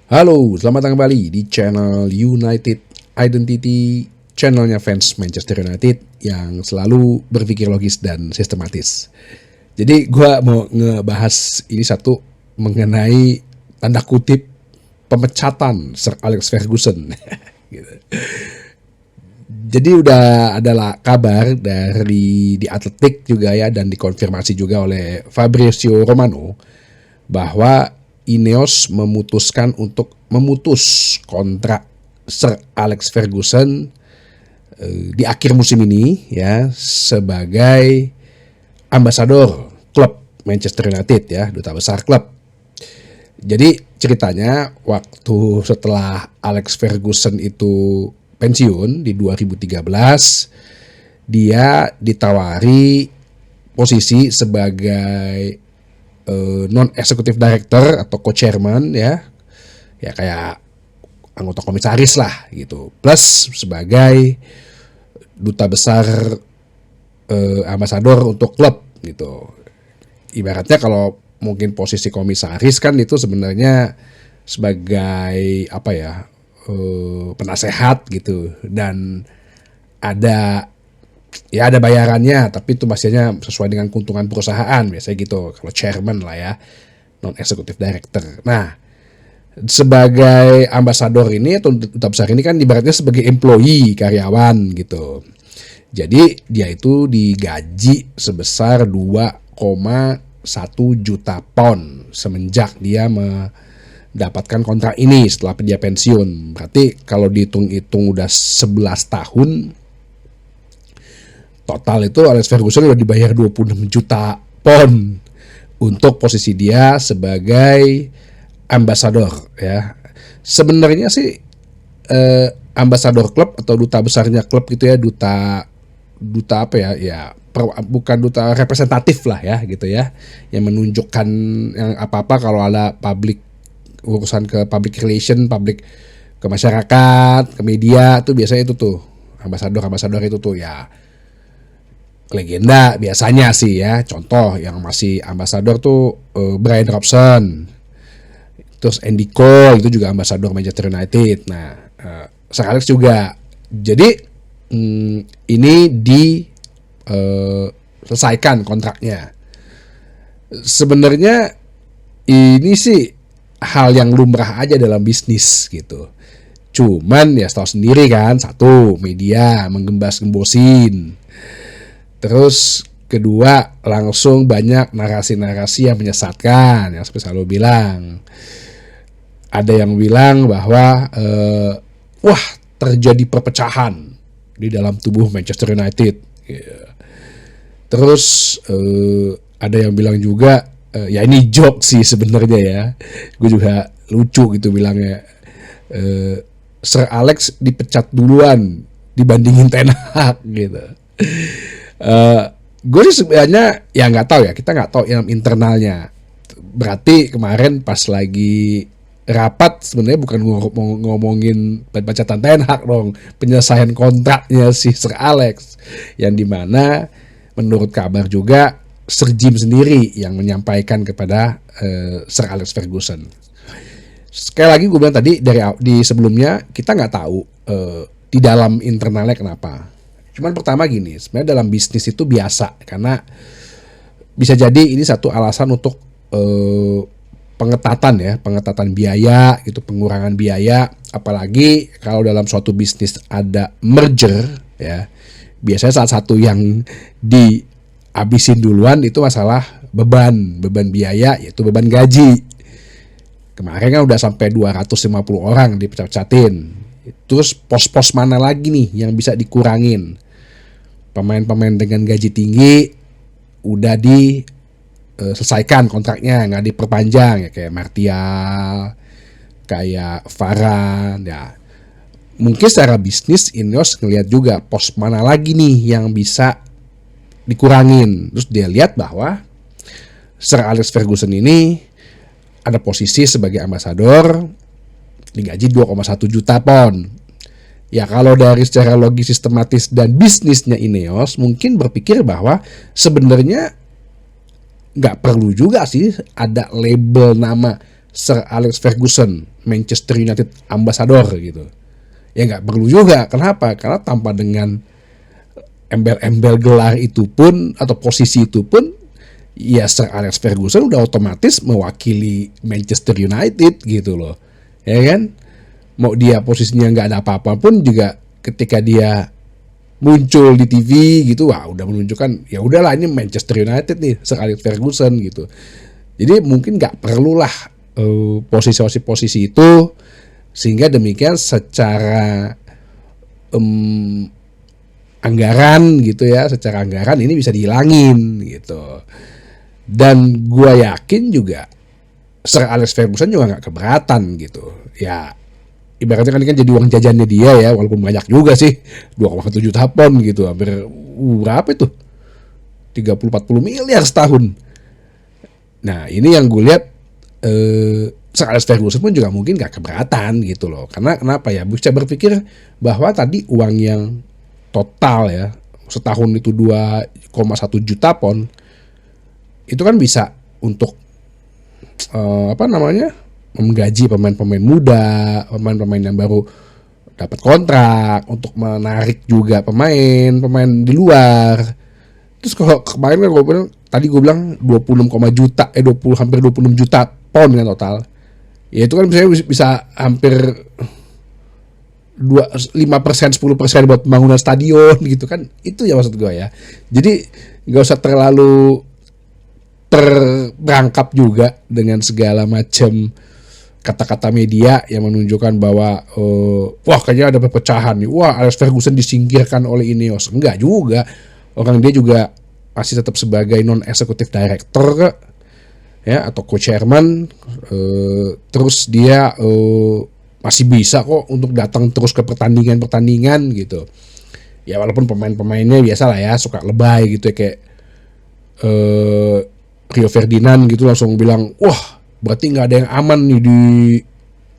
Halo, selamat datang kembali di channel United Identity, channelnya fans Manchester United yang selalu berpikir logis dan sistematis. Jadi gue mau ngebahas ini satu mengenai tanda kutip pemecatan Sir Alex Ferguson. Gitu. Jadi udah adalah kabar dari di Athletic juga ya, dan dikonfirmasi juga oleh Fabrizio Romano bahwa Ineos memutuskan untuk memutus kontrak Sir Alex Ferguson di akhir musim ini ya, sebagai ambasador klub Manchester United ya, duta besar klub. Jadi ceritanya waktu setelah Alex Ferguson itu pensiun di 2013, dia ditawari posisi sebagai non-executive director atau co-chairman ya kayak anggota komisaris lah gitu, plus sebagai duta besar ambasador untuk klub gitu. Ibaratnya kalau mungkin posisi komisaris kan itu sebenarnya sebagai apa ya, penasehat gitu, dan ada bayarannya, tapi itu pastinya sesuai dengan keuntungan perusahaan biasanya gitu kalau chairman lah ya, non executive director. Nah, sebagai ambasador ini atau duta besar ini kan ibaratnya sebagai employee, karyawan gitu. Jadi dia itu digaji sebesar 2,1 juta pound semenjak dia mendapatkan kontrak ini setelah dia pensiun. Berarti kalau dihitung-hitung udah 11 tahun total, itu Alex Ferguson udah dibayar 26 juta pound untuk posisi dia sebagai ambasador ya. Sebenarnya sih ambasador klub atau duta besarnya klub gitu ya, duta apa ya, bukan duta representatif lah ya gitu ya, yang menunjukkan yang apa-apa kalau ada public, urusan ke public relation, public ke masyarakat, ke media tuh biasanya itu tuh ambasador itu tuh ya legenda biasanya sih ya. Contoh yang masih ambasador tuh Brian Robson, terus Andy Cole itu juga ambasador Manchester United. Nah, Sir Alex juga. Jadi ini selesaikan kontraknya. Sebenarnya ini sih hal yang lumrah aja dalam bisnis gitu. Cuman ya tahu sendiri kan, satu, media menggembas-gembosin. Terus kedua, langsung banyak narasi-narasi yang menyesatkan, yang seperti selalu bilang. Ada yang bilang bahwa wah, terjadi perpecahan di dalam tubuh Manchester United. Terus ada yang bilang juga, ya ini joke sih sebenarnya ya, gue juga lucu gitu bilangnya, Sir Alex dipecat duluan dibandingin Ten Hag gitu. Gue sih sebenarnya ya nggak tahu ya, kita nggak tahu yang internalnya. Berarti kemarin pas lagi rapat sebenarnya bukan ngomongin pemecatan Ten Hag dong, penyelesaian kontraknya si Sir Alex, yang dimana menurut kabar juga Sir Jim sendiri yang menyampaikan kepada Sir Alex Ferguson. Sekali lagi gue bilang tadi di sebelumnya, kita nggak tahu di dalam internalnya kenapa. Cuman pertama gini, sebenarnya dalam bisnis itu biasa, karena bisa jadi ini satu alasan untuk pengetatan biaya gitu, pengurangan biaya. Apalagi kalau dalam suatu bisnis ada merger ya, biasanya salah satu yang dihabisin duluan itu masalah beban biaya, yaitu beban gaji. Kemarin kan udah sampai 250 orang dipecat-pecatin. Terus pos-pos mana lagi nih yang bisa dikurangin? Pemain-pemain dengan gaji tinggi udah diselesaikan kontraknya, nggak diperpanjang ya, kayak Martial, kayak Varane ya. Mungkin secara bisnis Ineos ngelihat juga pos mana lagi nih yang bisa dikurangin. Terus dia lihat bahwa Sir Alex Ferguson ini ada posisi sebagai ambasador digaji 2,1 juta pound. Ya kalau dari secara logis, sistematis dan bisnisnya Ineos mungkin berpikir bahwa sebenarnya nggak perlu juga sih ada label nama Sir Alex Ferguson Manchester United Ambassador gitu. Ya nggak perlu juga. Kenapa? Karena tanpa dengan embel-embel gelar itu pun atau posisi itu pun, ya Sir Alex Ferguson udah otomatis mewakili Manchester United gitu loh, ya kan? Mau dia posisinya nggak ada apa-apa pun juga, ketika dia muncul di TV gitu, wah udah menunjukkan ya udahlah ini Manchester United nih, Sir Alex Ferguson gitu. Jadi mungkin nggak perlulah posisi-posisi itu, sehingga demikian secara anggaran gitu ya, secara anggaran ini bisa dihilangin gitu. Dan gue yakin juga Sir Alex Ferguson juga nggak keberatan gitu. Ya ibaratnya kan jadi uang jajannya dia ya, walaupun banyak juga sih, 2,1 juta pound gitu, hampir berapa itu, 30-40 miliar setahun. Nah ini yang gue lihat, Sir Alex Ferguson pun juga mungkin gak keberatan gitu loh. Karena kenapa ya, bisa berpikir bahwa tadi uang yang total ya setahun itu 2,1 juta pound, itu kan bisa untuk menggaji pemain-pemain muda, pemain-pemain yang baru dapat kontrak, untuk menarik juga pemain di luar. Terus kalau kemarin kan gue bilang 26 juta, 20 hampir 26 juta pound kan total. Ya itu kan bisa hampir 5%, 10% buat pembangunan stadion gitu kan. Itu ya maksud gue ya. Jadi gak usah terlalu terperangkap juga dengan segala macam kata-kata media yang menunjukkan bahwa wah kayaknya ada perpecahan nih, wah Alex Ferguson disingkirkan oleh Ineos. Enggak juga, orang dia juga masih tetap sebagai non executive director ya, atau co-chairman. Terus dia masih bisa kok untuk datang terus ke pertandingan gitu ya, walaupun pemain-pemainnya biasa lah ya, suka lebay gitu ya, kayak Rio Ferdinand gitu langsung bilang, wah berarti nggak ada yang aman nih di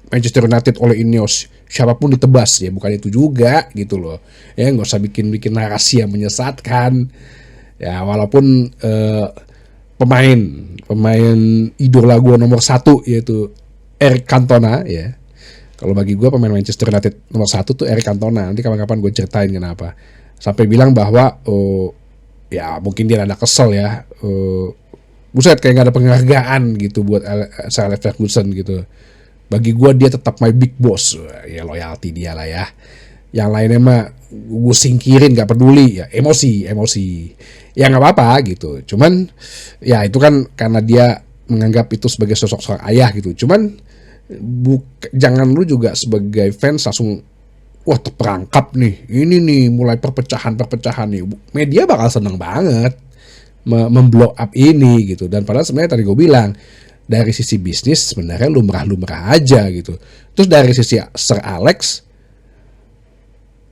Manchester United oleh Ineos, siapapun ditebas. Ya bukan itu juga gitu loh ya, nggak usah bikin narasi yang menyesatkan ya. Walaupun pemain idola gue nomor 1 yaitu Eric Cantona ya, kalau bagi gue pemain Manchester United nomor 1 tuh Eric Cantona. Nanti kapan-kapan gue ceritain kenapa, sampai bilang bahwa ya mungkin dia ada kesel ya, buset kayak gak ada penghargaan gitu buat Sir Alex Ferguson gitu. Bagi gue dia tetap my big boss ya, loyalty dia lah ya. Yang lainnya mah gue singkirin, gak peduli ya, emosi ya nggak apa-apa gitu. Cuman ya itu kan karena dia menganggap itu sebagai sosok seorang ayah gitu. Cuman jangan lu juga sebagai fans langsung wah terperangkap nih, ini nih mulai perpecahan nih. Media bakal seneng banget memblow up ini gitu. Dan padahal sebenarnya tadi gue bilang, dari sisi bisnis sebenarnya lumrah-lumrah aja gitu. Terus dari sisi Sir Alex,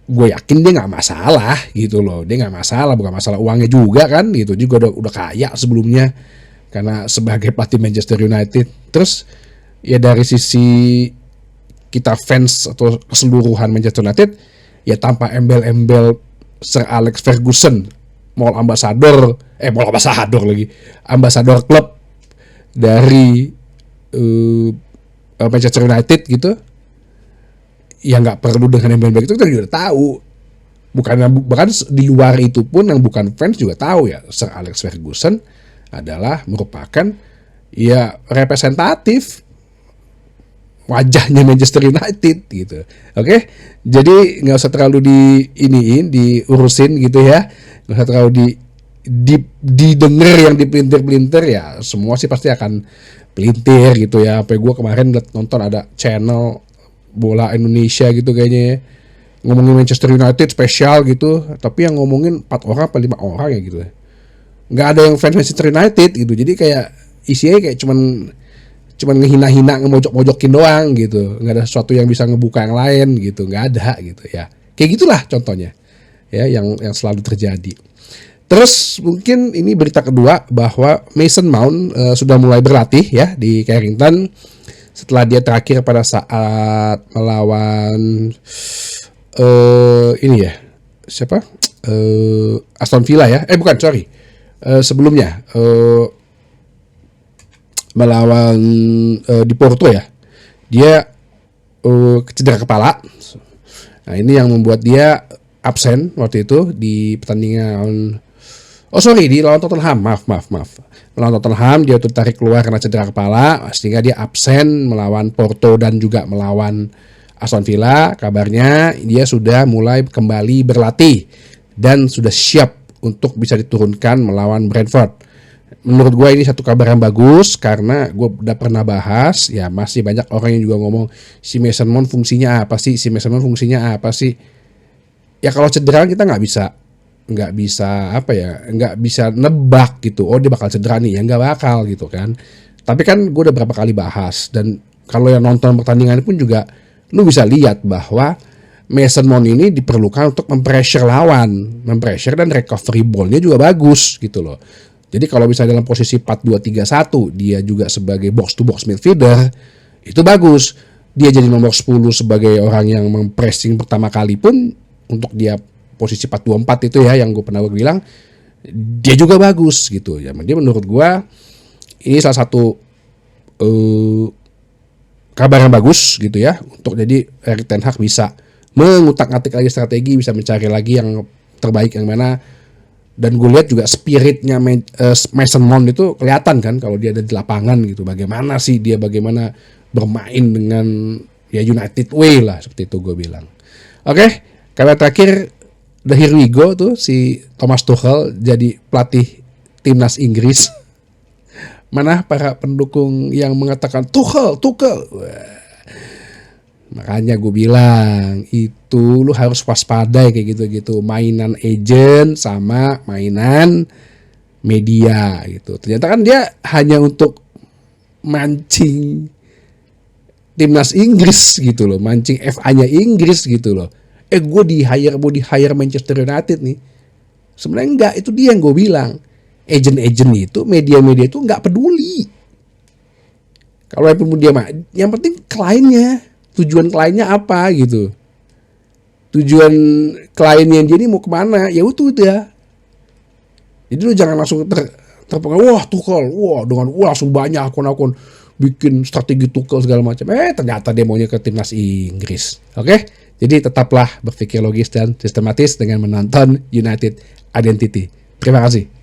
gue yakin dia nggak masalah gitu loh. Dia nggak masalah, bukan masalah uangnya juga kan gitu. Juga udah kaya sebelumnya karena sebagai pelatih Manchester United. Terus ya dari sisi kita fans atau keseluruhan Manchester United, ya tanpa embel-embel Sir Alex Ferguson ambasador klub dari Manchester United gitu, ya nggak perlu dengan embel-embel itu, kita juga tahu. Bahkan di luar itu pun yang bukan fans juga tahu ya, Sir Alex Ferguson adalah merupakan ya representatif wajahnya Manchester United gitu. Oke? Jadi nggak usah terlalu diurusin gitu ya. Nggak usah terlalu didengar yang dipelintir-pelintir ya. Semua sih pasti akan pelintir gitu ya. Sampai gue kemarin nonton ada channel bola Indonesia gitu kayaknya ya, ngomongin Manchester United spesial gitu, tapi yang ngomongin 4 orang atau 5 orang ya gitu. Nggak ada yang fans Manchester United gitu. Jadi kayak isinya kayak cuman ngehina-hina, ngemojok-mojokin doang gitu. Nggak ada sesuatu yang bisa ngebuka yang lain gitu, nggak ada gitu ya. Kayak gitulah contohnya ya, yang selalu terjadi. Terus mungkin ini berita kedua bahwa Mason Mount sudah mulai berlatih ya di Carrington setelah dia terakhir pada saat melawan Aston Villa ya. Sebelumnya melawan di Porto ya, dia cedera kepala. Nah ini yang membuat dia absen waktu itu di pertandingan. Oh sorry, di lawan Tottenham, maaf. Melawan Tottenham dia tuh tarik keluar karena cedera kepala, sehingga dia absen melawan Porto dan juga melawan Aston Villa. Kabarnya dia sudah mulai kembali berlatih dan sudah siap untuk bisa diturunkan melawan Brentford. Menurut gue ini satu kabar yang bagus, karena gue udah pernah bahas ya, masih banyak orang yang juga ngomong si Mason Mount fungsinya apa sih, ya kalau cedera kita nggak bisa nebak gitu, oh dia bakal cedera nih, ya nggak bakal gitu kan. Tapi kan gue udah berapa kali bahas, dan kalau yang nonton pertandingan pun juga lu bisa lihat bahwa Mason Mount ini diperlukan untuk mempressure lawan, dan recovery ball-nya juga bagus gitu loh. Jadi kalau misalnya dalam posisi 4-2-3-1 dia juga sebagai box to box midfielder, itu bagus. Dia jadi nomor 10 sebagai orang yang mempressing pertama kali pun, untuk dia posisi 4-2-4 itu ya yang gue pernah bilang, dia juga bagus gitu ya. Dia menurut gue ini salah satu kabar yang bagus gitu ya, untuk jadi Erik ten Hag bisa mengutak-atik lagi strategi, bisa mencari lagi yang terbaik yang mana. Dan gue lihat juga spiritnya Mason Mount itu kelihatan kan kalau dia ada di lapangan gitu, bagaimana bermain dengan ya United way lah, seperti itu gue bilang. Oke, kabar terakhir, the here we go tuh, si Thomas Tuchel jadi pelatih timnas Inggris. Mana para pendukung yang mengatakan Tuchel. Wah. Makanya gue bilang itu lu harus waspada kayak gitu-gitu, mainan agent sama mainan media gitu. Ternyata kan dia hanya untuk mancing timnas Inggris gitu loh, mancing FA-nya Inggris gitu loh. Gue di hire Manchester United nih. Sebenarnya enggak, itu dia yang gue bilang. Agent itu, media-media itu enggak peduli. Kalau dia yang penting kliennya. Tujuan kliennya apa gitu. Tujuan kliennya jadi mau kemana, ya itu udah. Jadi lu jangan langsung terpengaruh, wah Tuchel, dengan langsung banyak akun-akun bikin strategi Tuchel segala macam. Ternyata dia maunya ke timnas Inggris. Oke? Jadi tetaplah berpikir logis dan sistematis dengan menonton United Identity. Terima kasih.